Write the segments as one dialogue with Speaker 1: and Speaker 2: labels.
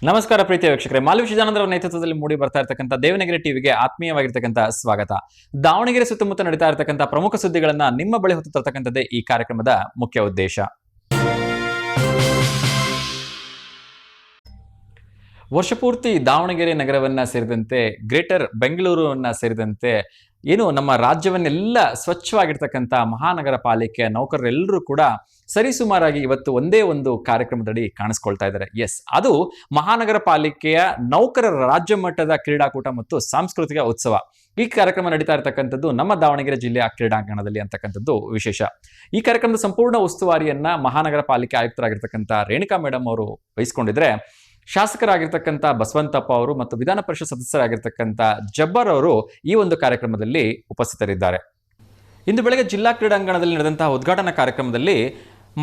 Speaker 1: ನಮಸ್ಕಾರ ಪ್ರೀತಿಯ ವೀಕ್ಷಕರೇ, ಮಾಲ್ವಿ ಶಿಜಾನಂದ್ರ ನೇತೃತ್ವದಲ್ಲಿ ಮೂಡಿ ಬರ್ತಾ ಇರತಕ್ಕಂಥ ದೇವನಗೆರೆ ಟಿವಿಗೆ ಆತ್ಮೀಯವಾಗಿರ್ತಕ್ಕಂಥ ಸ್ವಾಗತ. ದಾವಣಗೆರೆ ಸುತ್ತಮುತ್ತ ನಡೀತಾ ಇರತಕ್ಕಂಥ ಪ್ರಮುಖ ಸುದ್ದಿಗಳನ್ನ ನಿಮ್ಮ ಬಳಿ ಹೊತ್ತು ತರ್ತಕ್ಕಂಥದ್ದೇ ಈ ಕಾರ್ಯಕ್ರಮದ ಮುಖ್ಯ ಉದ್ದೇಶ. ವರ್ಷಪೂರ್ತಿ ದಾವಣಗೆರೆ ನಗರವನ್ನ ಸೇರಿದಂತೆ ಗ್ರೇಟರ್ ಬೆಂಗಳೂರನ್ನ ಸೇರಿದಂತೆ ಏನು ನಮ್ಮ ರಾಜ್ಯವನ್ನೆಲ್ಲ ಸ್ವಚ್ಛವಾಗಿರ್ತಕ್ಕಂಥ ಮಹಾನಗರ ಪಾಲಿಕೆಯ ನೌಕರರೆಲ್ಲರೂ ಕೂಡ ಸರಿಸುಮಾರಾಗಿ ಇವತ್ತು ಒಂದೇ ಒಂದು ಕಾರ್ಯಕ್ರಮದಡಿ ಕಾಣಿಸ್ಕೊಳ್ತಾ ಇದ್ದಾರೆ. ಎಸ್, ಅದು ಮಹಾನಗರ ಪಾಲಿಕೆಯ ನೌಕರರ ರಾಜ್ಯ ಮಟ್ಟದ ಕ್ರೀಡಾಕೂಟ ಮತ್ತು ಸಾಂಸ್ಕೃತಿಕ ಉತ್ಸವ. ಈ ಕಾರ್ಯಕ್ರಮ ನಡೀತಾ ಇರತಕ್ಕಂಥದ್ದು ನಮ್ಮ ದಾವಣಗೆರೆ ಜಿಲ್ಲೆಯ ಕ್ರೀಡಾಂಗಣದಲ್ಲಿ ಅಂತಕ್ಕಂಥದ್ದು ವಿಶೇಷ. ಈ ಕಾರ್ಯಕ್ರಮದ ಸಂಪೂರ್ಣ ಉಸ್ತುವಾರಿಯನ್ನ ಮಹಾನಗರ ಪಾಲಿಕೆ ಆಯುಕ್ತರಾಗಿರ್ತಕ್ಕಂಥ ರೇಣುಕಾ ಮೇಡಮ್ ಅವರು ವಹಿಸಿಕೊಂಡಿದ್ರೆ, ಶಾಸಕರಾಗಿರ್ತಕ್ಕಂಥ ಬಸವಂತಪ್ಪ ಅವರು ಮತ್ತು ವಿಧಾನ ಪರಿಷತ್ ಸದಸ್ಯರಾಗಿರ್ತಕ್ಕಂಥ ಜಬ್ಬರ್ ಅವರು ಈ ಒಂದು ಕಾರ್ಯಕ್ರಮದಲ್ಲಿ ಉಪಸ್ಥಿತರಿದ್ದಾರೆ. ಇಂದು ಬೆಳಗ್ಗೆ ಜಿಲ್ಲಾ ಕ್ರೀಡಾಂಗಣದಲ್ಲಿ ನಡೆದಂತಹ ಉದ್ಘಾಟನಾ ಕಾರ್ಯಕ್ರಮದಲ್ಲಿ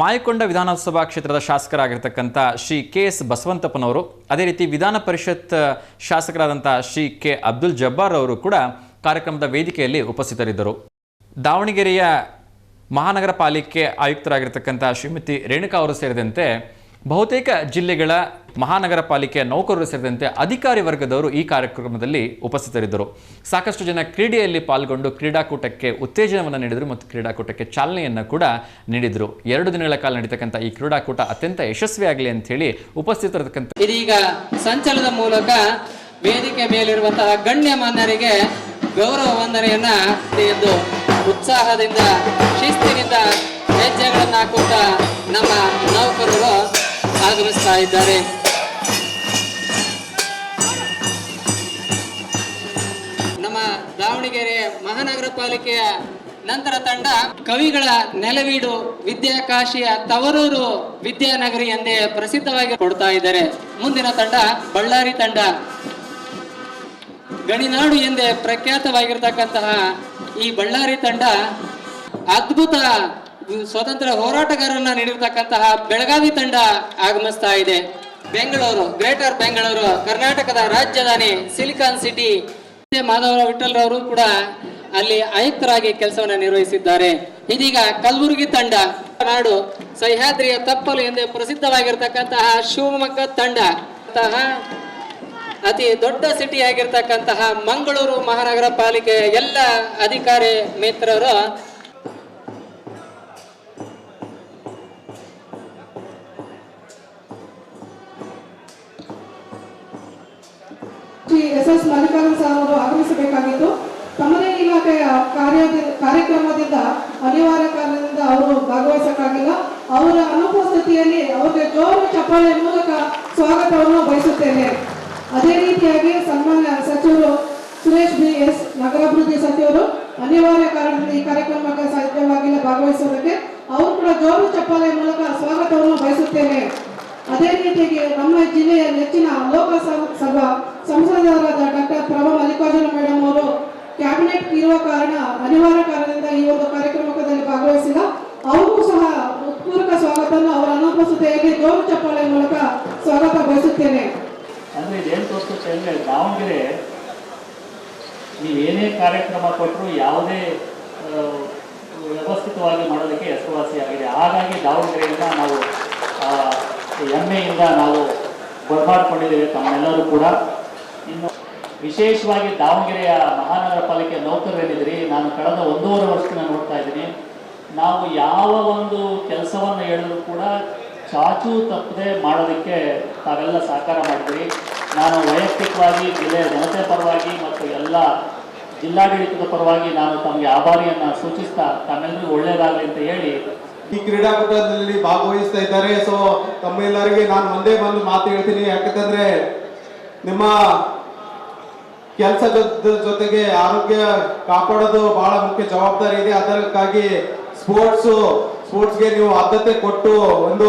Speaker 1: ಮಾಯಕೊಂಡ ವಿಧಾನಸಭಾ ಕ್ಷೇತ್ರದ ಶಾಸಕರಾಗಿರ್ತಕ್ಕಂಥ ಶ್ರೀ KS ಬಸವಂತಪ್ಪನವರು, ಅದೇ ರೀತಿ ವಿಧಾನ ಪರಿಷತ್ ಶಾಸಕರಾದಂಥ ಶ್ರೀ K ಅಬ್ದುಲ್ ಜಬ್ಬಾರ್ ಅವರು ಕೂಡ ಕಾರ್ಯಕ್ರಮದ ವೇದಿಕೆಯಲ್ಲಿ ಉಪಸ್ಥಿತರಿದ್ದರು. ದಾವಣಗೆರೆಯ ಮಹಾನಗರ ಪಾಲಿಕೆ ಆಯುಕ್ತರಾಗಿರ್ತಕ್ಕಂಥ ಶ್ರೀಮತಿ ರೇಣುಕಾ ಅವರು ಸೇರಿದಂತೆ ಬಹುತೇಕ ಜಿಲ್ಲೆಗಳ ಮಹಾನಗರ ಪಾಲಿಕೆಯ ನೌಕರರು ಸೇರಿದಂತೆ ಅಧಿಕಾರಿ ವರ್ಗದವರು ಈ ಕಾರ್ಯಕ್ರಮದಲ್ಲಿ ಉಪಸ್ಥಿತರಿದ್ದರು. ಸಾಕಷ್ಟು ಜನ ಕ್ರೀಡೆಯಲ್ಲಿ ಪಾಲ್ಗೊಂಡು ಕ್ರೀಡಾಕೂಟಕ್ಕೆ ಉತ್ತೇಜನವನ್ನು ನೀಡಿದರು ಮತ್ತು ಕ್ರೀಡಾಕೂಟಕ್ಕೆ ಚಾಲನೆಯನ್ನು ಕೂಡ ನೀಡಿದರು. 2 ದಿನಗಳ ಕಾಲ ನಡೀತಕ್ಕಂಥ ಈ ಕ್ರೀಡಾಕೂಟ ಅತ್ಯಂತ ಯಶಸ್ವಿಯಾಗಲಿ ಅಂತ ಹೇಳಿ ಉಪಸ್ಥಿತರಿರ್ತಕ್ಕಂಥ
Speaker 2: ಇದೀಗ ಸಂಚಲನದ ಮೂಲಕ ವೇದಿಕೆ ಮೇಲಿರುವಂತಹ ಗಣ್ಯಮಾನ್ಯರಿಗೆ ಗೌರವ ವಂದನೆಯನ್ನ ಎಂದು ಉತ್ಸಾಹದಿಂದ ಶಿಸ್ತಿನಿಂದ ಹೆಜ್ಜೆಗಳನ್ನು ಹಾಕುತ್ತಾ ನಮ್ಮ ನೌಕರರು ಆಗಮಿಸ್ತಾ ಇದ್ದಾರೆ. ನಮ್ಮ ದಾವಣಗೆರೆ ಮಹಾನಗರ ಪಾಲಿಕೆಯ ನಂತರ ತಂಡ ಕವಿಗಳ ನೆಲವೀಡು ವಿದ್ಯಾಕಾಶಿಯ ತವರೂರು ವಿದ್ಯಾನಗರಿ ಎಂದೇ ಪ್ರಸಿದ್ಧವಾಗಿ ಕೊಡ್ತಾ ಇದ್ದಾರೆ. ಮುಂದಿನ ತಂಡ ಬಳ್ಳಾರಿ ತಂಡ. ಗಣಿನಾಡು ಎಂದೇ ಪ್ರಖ್ಯಾತವಾಗಿರ್ತಕ್ಕಂತಹ ಈ ಬಳ್ಳಾರಿ ತಂಡ ಅದ್ಭುತ ಸ್ವತಂತ್ರ ಹೋರಾಟಗಾರರನ್ನ ನೀಡಿರ್ತಕ್ಕಂತಹ ಬೆಳಗಾವಿ ತಂಡ ಆಗಮಿಸ್ತಾ ಇದೆ. ಬೆಂಗಳೂರು, ಗ್ರೇಟರ್ ಬೆಂಗಳೂರು, ಕರ್ನಾಟಕದ ರಾಜಧಾನಿ ಸಿಲಿಕಾನ್ ಸಿಟಿ. ಮಾಧವರಾವ್ ವಿಠಲ್ರವರು ಕೂಡ ಅಲ್ಲಿ ಆಯುಕ್ತರಾಗಿ ಕೆಲಸವನ್ನು ನಿರ್ವಹಿಸಿದ್ದಾರೆ. ಇದೀಗ ಕಲಬುರಗಿ ತಂಡ, ನಾಡು ಸಹ್ಯಾದ್ರಿಯ ತಪ್ಪಲು ಎಂದೇ ಪ್ರಸಿದ್ಧವಾಗಿರ್ತಕ್ಕಂತಹ ಶಿವಮೊಗ್ಗ ತಂಡ, ಅತಿ ದೊಡ್ಡ ಸಿಟಿ ಆಗಿರ್ತಕ್ಕಂತಹ ಮಂಗಳೂರು ಮಹಾನಗರ ಪಾಲಿಕೆಯ ಎಲ್ಲ ಅಧಿಕಾರಿ ಮಿತ್ರರು
Speaker 3: ಶ್ರೀ SS ಮಲ್ಲಿಕಾರ್ಜುನ ಸಾಹೇಬರು ಆಗಮಿಸಬೇಕಾಗಿತ್ತು. ತಮ್ಮದೇ ಇಲಾಖೆಯ ಕಾರ್ಯಕ್ರಮದಿಂದ ಅನಿವಾರ್ಯ ಕಾರಣದಿಂದ ಅವರು ಭಾಗವಹಿಸಕ್ಕಾಗಿಲ್ಲ. ಅವರ ಅನುಪಸ್ಥಿತಿಯಲ್ಲಿ ಅವರಿಗೆ ಜೋರು ಚಪ್ಪಾಳೆ ಮೂಲಕ ಸ್ವಾಗತವನ್ನು ಬಯಸುತ್ತೇನೆ. ಅದೇ ರೀತಿಯಾಗಿ ಸನ್ಮಾನ್ಯ ಸಚಿವರು ಸುರೇಶ್ BS ನಗರಾಭಿವೃದ್ಧಿ ಸಚಿವರು ಅನಿವಾರ್ಯ ಕಾರಣದಿಂದ ಈ ಕಾರ್ಯಕ್ರಮಕ್ಕೆ ಸಾಧ್ಯವಾಗಿಲ್ಲ ಭಾಗವಹಿಸುವುದಕ್ಕೆ, ಅವರು ಕೂಡ ಜೋರು ಚಪ್ಪಾಳೆ ಮೂಲಕ ಸ್ವಾಗತವನ್ನು ಬಯಸುತ್ತೇನೆ. ಅದೇ ರೀತಿಯಾಗಿ ನಮ್ಮ ಜಿಲ್ಲೆಯ ನೆಚ್ಚಿನ ಲೋಕಸಭಾ ಸಂಸದರಾದ ಡಾಕ್ಟರ್ ಪ್ರಭಾ ಮಲ್ಲಿಕಾರ್ಜುನ ಮೇಡಮ್ ಅವರು ಕ್ಯಾಬಿನೆಟ್ ಇರುವ ಕಾರಣ ಅನಿವಾರ್ಯ ಕಾರಣದಿಂದ ಈ ಒಂದು ಕಾರ್ಯಕ್ರಮದಲ್ಲಿ ಭಾಗವಹಿಸಿಲ್ಲ. ಅವರಿಗೂ ಸಹ ಉತ್ಪೂರ್ವಕ ಸ್ವಾಗತವನ್ನು ಅವರ ಅನುಪಸ್ಥಿತಿಯಲ್ಲಿ ಜೋರು ಚಪ್ಪಾಳೆ ಮೂಲಕ ಸ್ವಾಗತ ಬಯಸುತ್ತೇನೆ.
Speaker 4: ಅಂದ್ರೆ ಇದೇನು ತೋರಿಸುತ್ತೆ ಅಂದ್ರೆ ದಾವಣಗೆರೆ ನೀವೇನೇ ಕಾರ್ಯಕ್ರಮ ಕೊಟ್ಟರು ಯಾವುದೇ ವ್ಯವಸ್ಥಿತವಾಗಿ ಮಾಡೋದಕ್ಕೆ ಹೆಸರುವಾಸಿಯಾಗಿದೆ. ಹಾಗಾಗಿ ದಾವಣಗೆರೆಯಿಂದ ನಾವು ಹೆಮ್ಮೆಯಿಂದ ನಾವು ಬರಮಾಡಿಕೊಂಡಿದ್ದೇವೆ ತಮ್ಮೆಲ್ಲರೂ ಕೂಡ. ಇನ್ನು ವಿಶೇಷವಾಗಿ ದಾವಣಗೆರೆಯ ಮಹಾನಗರ ಪಾಲಿಕೆ ನೌಕರರೇನಿದ್ರಿ, ನಾನು ಕಳೆದ 1.5 ವರ್ಷದಿಂದ ನೋಡ್ತಾ ಇದ್ದೀನಿ. ನಾವು ಯಾವ ಒಂದು ಕೆಲಸವನ್ನು ಹೇಳಿದ್ರು ಕೂಡ ಚಾಚು ತಪ್ಪದೆ ಮಾಡೋದಕ್ಕೆ ತಾವೆಲ್ಲ ಸಹಕಾರ ಮಾಡಿದ್ರಿ. ನಾನು ವೈಯಕ್ತಿಕವಾಗಿ ಜಿಲ್ಲೆಯ ಜನತೆ ಪರವಾಗಿ ಮತ್ತು ಎಲ್ಲ ಜಿಲ್ಲಾಡಳಿತದ ಪರವಾಗಿ ನಾನು ತಮಗೆ ಆಭಾರಿಯನ್ನು ಸೂಚಿಸ್ತಾ ತಮ್ಮೆಲ್ಲರಿಗೂ ಒಳ್ಳೆಯದಾಗಲಿ ಅಂತ ಹೇಳಿ
Speaker 5: ಈ ಕ್ರೀಡಾಕೂಟದಲ್ಲಿ ಭಾಗವಹಿಸ್ತಾ ಇದ್ದಾರೆ. ಸೊ ತಮ್ಮೆಲ್ಲರಿಗೆ ನಾನು ಒಂದೇ ಒಂದು ಮಾತು ಹೇಳ್ತೀನಿ, ಯಾಕಂತಂದ್ರೆ ನಿಮ್ಮ ಕೆಲಸದ ಜೊತೆಗೆ ಆರೋಗ್ಯ ಕಾಪಾಡೋದು ಬಹಳ ಮುಖ್ಯ ಜವಾಬ್ದಾರಿ ಇದೆ. ಅದಕ್ಕಾಗಿ ಸ್ಪೋರ್ಟ್ಸ್ಗೆ ನೀವು ಆದ್ಯತೆ ಕೊಟ್ಟು ಒಂದು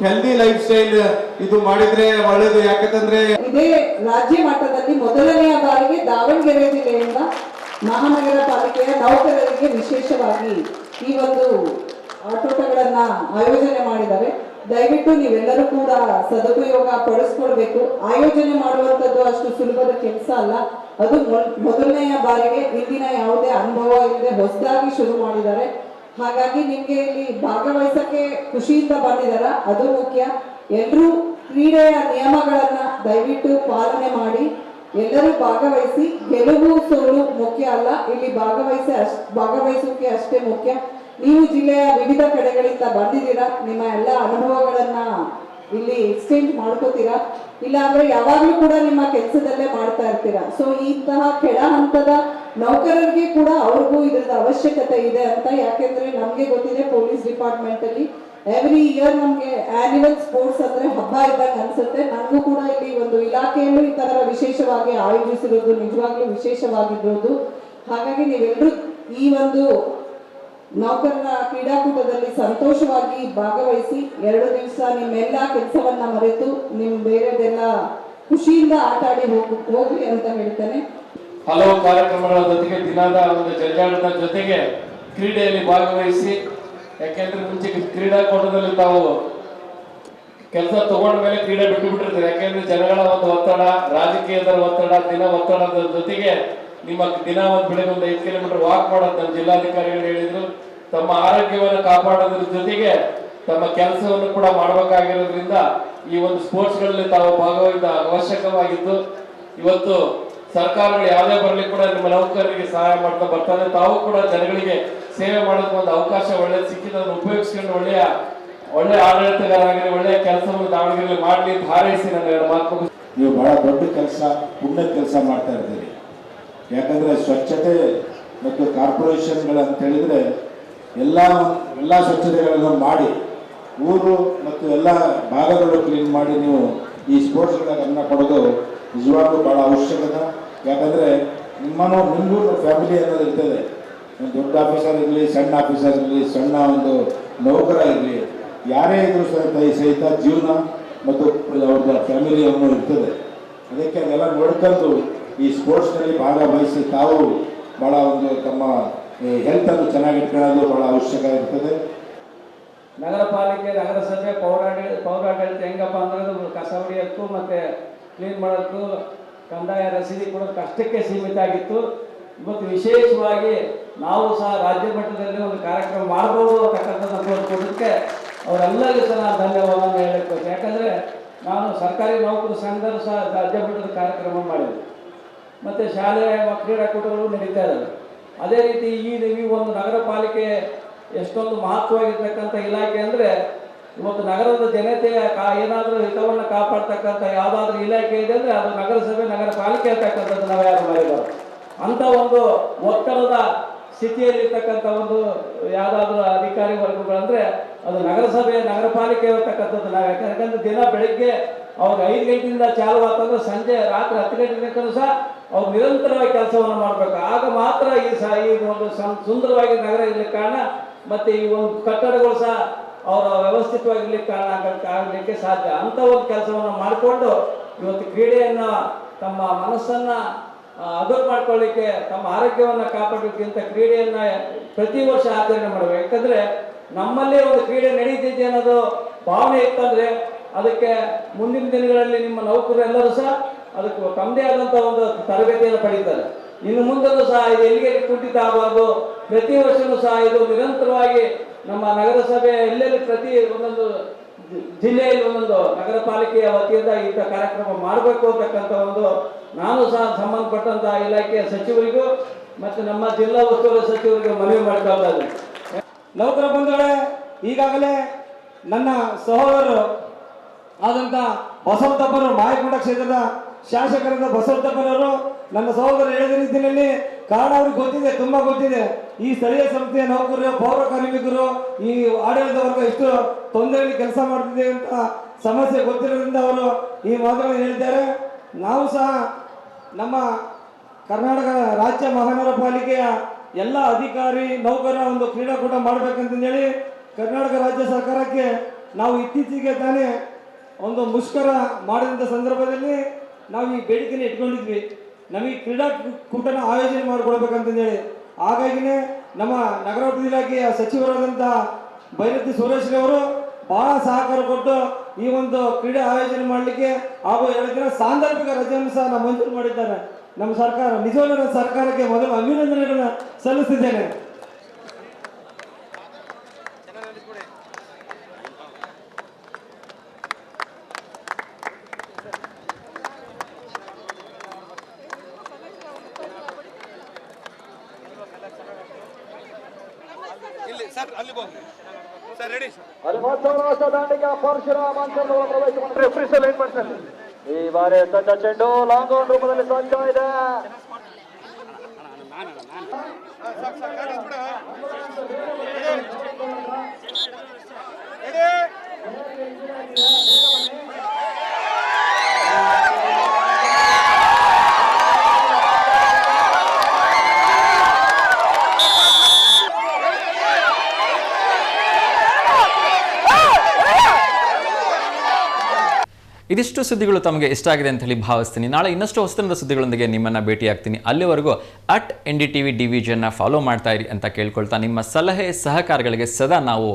Speaker 5: ಹೆಲ್ದಿ ಲೈಫ್ ಸ್ಟೈಲ್ ಇದು ಮಾಡಿದ್ರೆ ಒಳ್ಳೇದು. ಯಾಕಂತಂದ್ರೆ
Speaker 6: ಇದೇ ರಾಜ್ಯ ಮಟ್ಟದಲ್ಲಿ ಮೊದಲನೆಯ ಬಾರಿಗೆ ದಾವಣಗೆರೆ ಜಿಲ್ಲೆಯಿಂದ ಮಹಾನಗರ ಪಾಲಿಕೆಯ ನೌಕರರಿಗೆ ವಿಶೇಷವಾಗಿ ಈ ಒಂದು ಆಟೋಟಗಳನ್ನ ಆಯೋಜನೆ ಮಾಡಿದ್ದಾರೆ. ದಯವಿಟ್ಟು ನೀವೆಲ್ಲರೂ ಕೂಡ ಸದುಪಯೋಗ ಪಡಿಸ್ಕೊಳ್ಬೇಕು. ಆಯೋಜನೆ ಮಾಡುವಂಥದ್ದು ಅಷ್ಟು ಸುಲಭದ ಕೆಲಸ ಅಲ್ಲ. ಅದು ಮೊದಲನೆಯ ಬಾರಿಗೆ ಇಂದಿನ ಯಾವುದೇ ಅನುಭವ ಇಲ್ಲದೆ ಹೊಸದಾಗಿ ಶುರು ಮಾಡಿದ್ದಾರೆ. ಹಾಗಾಗಿ ನಿಮ್ಗೆ ಇಲ್ಲಿ ಭಾಗವಹಿಸಕ್ಕೆ ಖುಷಿಯಿಂದ ಬಂದಿದಾರ, ಅದು ಮುಖ್ಯ. ಎಲ್ಲರೂ ಕ್ರೀಡೆಯ ನಿಯಮಗಳನ್ನ ದಯವಿಟ್ಟು ಪಾಲನೆ ಮಾಡಿ ಎಲ್ಲರೂ ಭಾಗವಹಿಸಿ. ಗೆಲುವು ಸೋಲು ಮುಖ್ಯ ಅಲ್ಲ, ಇಲ್ಲಿ ಭಾಗವಹಿಸೋಕೆ ಅಷ್ಟೇ ಮುಖ್ಯ. ನೀವು ಜಿಲ್ಲೆಯ ವಿವಿಧ ಕಡೆಗಳಿಂದ ಬಂದಿದ್ದೀರಾ, ನಿಮ್ಮ ಎಲ್ಲ ಅನುಭವಗಳನ್ನ ಇಲ್ಲಿ ಎಕ್ಸ್ಚೇಂಜ್ ಮಾಡ್ಕೋತೀರಾ, ಇಲ್ಲ ಅಂದ್ರೆ ಯಾವಾಗ್ಲೂ ಕೂಡ ನಿಮ್ಮ ಕೆಲಸದಲ್ಲೇ ಮಾಡ್ತಾ ಇರ್ತೀರಾ. ಸೊ ಇಂತಹ ಕೆಳ ಹಂತದ ನೌಕರರಿಗೆ ಕೂಡ ಅವ್ರಿಗೂ ಇದ್ರದ್ದು ಅವಶ್ಯಕತೆ ಇದೆ ಅಂತ. ಯಾಕೆಂದ್ರೆ ನಮ್ಗೆ ಗೊತ್ತಿದೆ, ಪೊಲೀಸ್ ಡಿಪಾರ್ಟ್ಮೆಂಟ್ ಅಲ್ಲಿ ಎವ್ರಿ ಇಯರ್ ನಮ್ಗೆ ಆನ್ಯುವಲ್ ಸ್ಪೋರ್ಟ್ಸ್ ಅಂದ್ರೆ ಹಬ್ಬ ಇದ್ದಾಗ ಅನ್ಸುತ್ತೆ. ನನಗೂ ಕೂಡ ಇಲ್ಲಿ ಒಂದು ಇಲಾಖೆಯಲ್ಲೂ ಈ ತರ ವಿಶೇಷವಾಗಿ ಆಯೋಜಿಸಿರೋದು ನಿಜವಾಗ್ಲೂ ವಿಶೇಷವಾಗಿರೋದು. ಹಾಗಾಗಿ ನೀವೆಲ್ಲರೂ ಈ ಒಂದು ನೌಕರರ ಕ್ರೀಡಾಕೂಟದಲ್ಲಿ ಸಂತೋಷವಾಗಿ ಭಾಗವಹಿಸಿ 2 ದಿವಸ ನಿಮ್ಮೆಲ್ಲ ಕೆಲಸವನ್ನ ಮರೆತು ನಿಮ್ ಬೇರೆದೆಲ್ಲ ಖುಷಿಯಿಂದ ಆಟ ಆಡಿ ಹೋಗ್ಲಿ ಅಂತ ಹೇಳ್ತೇನೆ.
Speaker 7: ಹಲವು ಕಾರ್ಯಕ್ರಮಗಳ ಜೊತೆಗೆ ದಿನದ ಒಂದು ಜಂಜಾಟದ ಜೊತೆಗೆ ಕ್ರೀಡೆಯಲ್ಲಿ ಭಾಗವಹಿಸಿ. ಯಾಕೆಂದ್ರೆ ಮುಂಚೆ ಕ್ರೀಡಾಕೂಟದಲ್ಲಿ ತಾವು ಕೆಲಸ ತಗೊಂಡ ಮೇಲೆ ಕ್ರೀಡೆ ಬಿಟ್ಟು ಬಿಟ್ಟಿರ್ತಾರೆ. ಯಾಕೆಂದ್ರೆ ಜನಗಳ ಒಂದು ಒತ್ತಡ, ರಾಜಕೀಯದ ಒತ್ತಡ, ದಿನ ಒತ್ತಡದ ಜೊತೆಗೆ ನಿಮ್ಮ ದಿನ ಒಂದು ಬೆಳಗ್ಗೆ ಒಂದು 5 ಕಿಲೋಮೀಟರ್ ವಾಕ್ ಮಾಡೋದು ನಮ್ಮ ಜಿಲ್ಲಾಧಿಕಾರಿಗಳು ಹೇಳಿದ್ರು. ತಮ್ಮ ಆರೋಗ್ಯವನ್ನು ಕಾಪಾಡೋದ್ರ ಜೊತೆಗೆ ತಮ್ಮ ಕೆಲಸವನ್ನು ಕೂಡ ಮಾಡಬೇಕಾಗಿರೋದ್ರಿಂದ ಈ ಒಂದು ಸ್ಪೋರ್ಟ್ಸ್ಗಳಲ್ಲಿ ತಾವು ಭಾಗವಹಿಸ ಅವಶ್ಯಕವಾಗಿದ್ದು, ಇವತ್ತು ಸರ್ಕಾರಗಳು ಯಾವುದೇ ಬರಲಿ ಕೂಡ ನಿಮ್ಮ ನೌಕರರಿಗೆ ಸಹಾಯ ಮಾಡ್ತಾ ಬರ್ತಾರೆ. ತಾವು ಕೂಡ ಜನಗಳಿಗೆ ಸೇವೆ ಮಾಡೋದಕ್ಕೆ ಒಂದು ಅವಕಾಶ ಒಳ್ಳೆ ಸಿಕ್ಕಿದ ಉಪಯೋಗಿಸ್ಕೊಂಡು ಒಳ್ಳೆ ಆಡಳಿತಗಾರರಾಗಿ ಒಳ್ಳೆಯ ಕೆಲಸವನ್ನು ದಾವಣಗೆರೆಯಲ್ಲಿ ಮಾಡಲಿ ಅಂತ ಹಾರೈಸಿ ನನ್ನ 2 ಮಾತು.
Speaker 8: ನೀವು ಬಹಳ ದೊಡ್ಡ ಕೆಲಸ, ಪುಣ್ಯ ಕೆಲಸ ಮಾಡ್ತಾ ಇದ್ದೀರಿ. ಯಾಕಂದ್ರೆ ಸ್ವಚ್ಛತೆ ಮತ್ತು ಕಾರ್ಪೊರೇಷನ್ಗಳು ಅಂತ ಹೇಳಿದ್ರೆ ಎಲ್ಲ ಸ್ವಚ್ಛತೆಗಳನ್ನು ಮಾಡಿ ಊರು ಮತ್ತು ಎಲ್ಲ ಭಾಗಗಳು ಕ್ಲೀನ್ ಮಾಡಿ ನೀವು ಈ ಸ್ಪೋರ್ಟ್ಸ್ಗಳ ಗಮನ ಕೊಡೋದು ನಿಜವಾಗ್ಲೂ ಭಾಳ ಅವಶ್ಯಕತೆ. ಯಾಕಂದರೆ ನಿಮಗೂ ಫ್ಯಾಮಿಲಿ ಅನ್ನೋದು ಇರ್ತದೆ. ಒಂದು ದೊಡ್ಡ ಆಫೀಸರ್ ಇರಲಿ, ಸಣ್ಣ ಆಫೀಸರ್ ಇರಲಿ, ಸಣ್ಣ ಒಂದು ನೌಕರ ಇರಲಿ, ಯಾರೇ ಇದ್ರೂ ಸಹಿತ ಜೀವನ ಮತ್ತು ಅವ್ರ ಫ್ಯಾಮಿಲಿ ಅನ್ನೋ ಇರ್ತದೆ. ಅದಕ್ಕೆ ಅದೆಲ್ಲ ನೋಡ್ಕೊಂಡು ಈ ಸ್ಪೋರ್ಟ್ಸ್ನಲ್ಲಿ ಭಾಗವಹಿಸಿ ತಾವು ಭಾಳ ಒಂದು ತಮ್ಮ ಹೆಲ್ತನ್ನು ಚೆನ್ನಾಗಿಟ್ಕೊಳ್ಳೋದು ಭಾಳ ಅವಶ್ಯಕ ಇರ್ತದೆ.
Speaker 9: ನಗರ ಪಾಲಿಕೆ, ನಗರಸಭೆ, ಪೌರಾಡಳಿತ ಹೆಂಗಪ್ಪ ಅಂದ್ರೆ ಕಸ ಹೊಡಿಯೋಕ್ಕೂ ಮತ್ತು ಕ್ಲೀನ್ ಮಾಡೋಕ್ಕೂ ಕಂದಾಯ ರಸೀದಿ ಕೊಡೋಕ್ಕೆ ಅಷ್ಟಕ್ಕೆ ಸೀಮಿತ ಆಗಿತ್ತು. ಇವತ್ತು ವಿಶೇಷವಾಗಿ ನಾವು ಸಹ ರಾಜ್ಯ ಮಟ್ಟದಲ್ಲಿ ಒಂದು ಕಾರ್ಯಕ್ರಮ ಮಾಡ್ಬೋದು ಅಂತಕ್ಕಂಥದ್ದು ತೋರಿಸ್ಕೊಡೋದಕ್ಕೆ ಅವರೆಲ್ಲರಿಗೂ ಸಹ ನಾನು ಧನ್ಯವಾದವನ್ನು ಹೇಳಬೇಕು. ಯಾಕಂದರೆ ನಾನು ಸರ್ಕಾರಿ ನೌಕರ ಸಂಘದಲ್ಲೂ ಸಹ ರಾಜ್ಯ ಮಟ್ಟದ ಕಾರ್ಯಕ್ರಮ ಮಾಡಿದೆ, ಮತ್ತು ಶಾಲೆ ಕ್ರೀಡಾಕೂಟಗಳು ನಡೀತಾ ಇದ್ದಾವೆ. ಅದೇ ರೀತಿ ಈ ಒಂದು ನಗರ ಪಾಲಿಕೆ ಎಷ್ಟೊಂದು ಮಹತ್ವವಾಗಿರ್ತಕ್ಕಂಥ ಇಲಾಖೆ ಅಂದರೆ, ಇವತ್ತು ನಗರದ ಜನತೆಯ ಏನಾದರೂ ಹಿತವನ್ನು ಕಾಪಾಡ್ತಕ್ಕಂಥ ಯಾವುದಾದ್ರೂ ಇಲಾಖೆ ಇದೆ ಅಂದರೆ ಅದು ನಗರಸಭೆ, ನಗರ ಪಾಲಿಕೆ ಅಂತಕ್ಕಂಥದ್ದು ನಾವು ಯಾರು ಮಾಡಿದ್ದಾರೆ. ಅಂಥ ಒಂದು ಒತ್ತಡದ ಸ್ಥಿತಿಯಲ್ಲಿರ್ತಕ್ಕಂಥ ಒಂದು ಯಾವುದಾದ್ರೂ ಅಧಿಕಾರಿ ವರ್ಗಗಳಂದರೆ ಅದು ನಗರಸಭೆ, ನಗರ ಪಾಲಿಕೆ ಇರ್ತಕ್ಕಂಥದ್ದು. ನಾವು ಯಾಕಂದ್ರೆ ದಿನ ಬೆಳಗ್ಗೆ ಅವ್ರಿಗೆ 5 ಗಂಟೆಯಿಂದ ಚಾಲು ಆಗ್ತಂದ್ರೆ ಸಂಜೆ ರಾತ್ರಿ 10 ಗಂಟೆ ತನಕ ಸಹ ಅವ್ರು ನಿರಂತರವಾಗಿ ಕೆಲಸವನ್ನು ಮಾಡಬೇಕು. ಆಗ ಮಾತ್ರ ಈ ಒಂದು ಸುಂದರವಾಗಿ ನಗರ ಇರಲಿಕ್ಕೆ ಕಾರಣ, ಮತ್ತು ಈ ಒಂದು ಕಟ್ಟಡಗಳು ಸಹ ಅವರ ವ್ಯವಸ್ಥಿತವಾಗಿರ್ಲಿಕ್ಕೆ ಕಾರಣ ಆಗಲಿಕ್ಕೆ ಸಾಧ್ಯ. ಅಂಥ ಒಂದು ಕೆಲಸವನ್ನು ಮಾಡಿಕೊಂಡು ಇವತ್ತು ಕ್ರೀಡೆಯನ್ನು ತಮ್ಮ ಮನಸ್ಸನ್ನು ಅಗರ್ ಮಾಡ್ಕೊಳ್ಳಿಕ್ಕೆ, ತಮ್ಮ ಆರೋಗ್ಯವನ್ನು ಕಾಪಾಡೋಕ್ಕಿಂತ ಕ್ರೀಡೆಯನ್ನು ಪ್ರತಿ ವರ್ಷ ಆಚರಣೆ ಮಾಡಬೇಕು. ಯಾಕಂದರೆ ನಮ್ಮಲ್ಲೇ ಒಂದು ಕ್ರೀಡೆ ನಡೀತಿದೆ ಅನ್ನೋದು ಭಾವನೆ ಇತ್ತಂದರೆ ಅದಕ್ಕೆ ಮುಂದಿನ ದಿನಗಳಲ್ಲಿ ನಿಮ್ಮ ನೌಕರರೆಲ್ಲರೂ ಸಹ ಅದಕ್ಕೆ ತಮ್ಮದೇ ಆದಂಥ ಒಂದು ತರಬೇತಿಯನ್ನು ಪಡೀತಾರೆ. ಇನ್ನು ಮುಂದೆಯೂ ಸಹ ಇದು ಎಲ್ಲಿಗೆ ಕುಂಠಿತ ಆಗಬಾರ್ದು. ಪ್ರತಿ ವರ್ಷವೂ ಸಹ ಇದು ನಿರಂತರವಾಗಿ ನಮ್ಮ ನಗರಸಭೆ ಎಲ್ಲೆಲ್ಲಿ ಪ್ರತಿ ಒಂದೊಂದು ಜಿಲ್ಲೆಯಲ್ಲಿ ಒಂದೊಂದು ನಗರ ಪಾಲಿಕೆಯ ವತಿಯಿಂದ ಇಂಥ ಕಾರ್ಯಕ್ರಮ ಮಾಡಬೇಕು ಅಂತಕ್ಕಂಥ ಒಂದು ನಾನು ಸಹ ಸಂಬಂಧಪಟ್ಟಂಥ ಇಲಾಖೆಯ ಸಚಿವರಿಗೂ ಮತ್ತು ನಮ್ಮ ಜಿಲ್ಲಾ ಉಸ್ತುವಾರಿ ಸಚಿವರಿಗೂ ಮನವಿ ಮಾಡಿಕೊಳ್ತಾ ಇದ್ದೀನಿ.
Speaker 10: ನೌಕರ ಬಂಧುಗಳೇ, ಈಗಾಗಲೇ ನನ್ನ ಸಹೋದರರು ಆದಂಥ ಬಸವತಪ್ಪರು, ಮಾಯಕೊಂಡ ಕ್ಷೇತ್ರದ ಶಾಸಕರಾದ ಬಸವತಪ್ಪನವರು ನನ್ನ ಸಹೋದರ ಹೇಳಿದ ರೀತಿಯಲ್ಲಿ ಕಾರಣ ಅವ್ರಿಗೆ ಗೊತ್ತಿದೆ, ತುಂಬ ಗೊತ್ತಿದೆ. ಈ ಸ್ಥಳೀಯ ಸಂಸ್ಥೆಯ ನೌಕರರು, ಪೌರ ಕಾರ್ಮಿಕರು, ಈ ಆಡಳಿತ ವರ್ಗ ಇಷ್ಟು ತೊಂದರೆಯಲ್ಲಿ ಕೆಲಸ ಮಾಡ್ತಿದೆ ಅಂತ ಸಮಸ್ಯೆ ಗೊತ್ತಿರೋದ್ರಿಂದ ಅವರು ಈ ಮಾತುಗಳನ್ನು ಹೇಳಿದ್ದಾರೆ. ನಾವು ಸಹ ನಮ್ಮ ಕರ್ನಾಟಕ ರಾಜ್ಯ ಮಹಾನಗರ ಪಾಲಿಕೆಯ ಎಲ್ಲ ಅಧಿಕಾರಿ ನೌಕರ ಒಂದು ಕ್ರೀಡಾಕೂಟ ಮಾಡಬೇಕಂತಂದೇಳಿ ಕರ್ನಾಟಕ ರಾಜ್ಯ ಸರ್ಕಾರಕ್ಕೆ ನಾವು ಇತ್ತೀಚೆಗೆ ತಾನೇ ಒಂದು ಮುಷ್ಕರ ಮಾಡಿದಂಥ ಸಂದರ್ಭದಲ್ಲಿ ನಾವು ಈ ಬೇಡಿಕೆನ ಇಟ್ಕೊಂಡಿದ್ವಿ, ನಮಗೆ ಕ್ರೀಡಾಕೂಟನ ಆಯೋಜನೆ ಮಾಡಿಕೊಡ್ಬೇಕಂತಂದೇಳಿ. ಹಾಗಾಗಿನೇ ನಮ್ಮ ನಗರಾಭಿವೃದ್ಧಿ ಇಲಾಖೆಯ ಸಚಿವರಾದಂಥ ಬೈರತಿ ಸುರೇಶ್ರವರು ಬಹಳ ಸಹಕಾರ ಕೊಟ್ಟು ಈ ಒಂದು ಕ್ರೀಡೆ ಆಯೋಜನೆ ಮಾಡಲಿಕ್ಕೆ ಹಾಗೂ 2 ದಿನ ಸಾಂದರ್ಭಿಕ ರಜೆಯನ್ನು ಸಹ ನಾವು ಮಂಜೂರು ಮಾಡಿದ್ದಾರೆ ನಮ್ಮ ಸರ್ಕಾರ. ನಿಜವಾದ ಸರ್ಕಾರಕ್ಕೆ ಮೊದಲು ಅಭಿನಂದನೆಗಳನ್ನು ಸಲ್ಲಿಸಿದ್ದೇನೆ.
Speaker 11: ಈ ಬಾರಿ ಸಜ್ಜ ಚೆಂಡು ಲಾಂಗ್ ಆನ್ ರೂಪದಲ್ಲಿ ಸಜ್ಜ ಇದೆ.
Speaker 1: ಇದಿಷ್ಟು ಸುದ್ದಿಗಳು ತಮಗೆ ಇಷ್ಟ ಆಗಿದೆ ಅಂತ ಹೇಳಿ ಭಾವಿಸ್ತೀನಿ. ನಾಳೆ ಇನ್ನಷ್ಟು ಹೊಸತನದ ಸುದ್ದಿಗಳೊಂದಿಗೆ ನಿಮ್ಮನ್ನು ಭೇಟಿಯಾಗ್ತೀನಿ. ಅಲ್ಲಿವರೆಗೂ @NDTV ಡಿವಿಷನ್ನ ಫಾಲೋ ಮಾಡ್ತಾ ಇರಿ ಅಂತ ಕೇಳ್ಕೊಳ್ತಾ, ನಿಮ್ಮ ಸಲಹೆ ಸಹಕಾರಗಳಿಗೆ ಸದಾ ನಾವು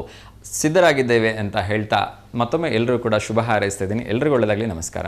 Speaker 1: ಸಿದ್ಧರಾಗಿದ್ದೇವೆ ಅಂತ ಹೇಳ್ತಾ ಮತ್ತೊಮ್ಮೆ ಎಲ್ಲರೂ ಕೂಡ ಶುಭ ಹಾರೈಸ್ತಾ ಇದ್ದೀನಿ. ಎಲ್ರಿಗೂ ಒಳ್ಳೆಯದಾಗಲಿ. ನಮಸ್ಕಾರ.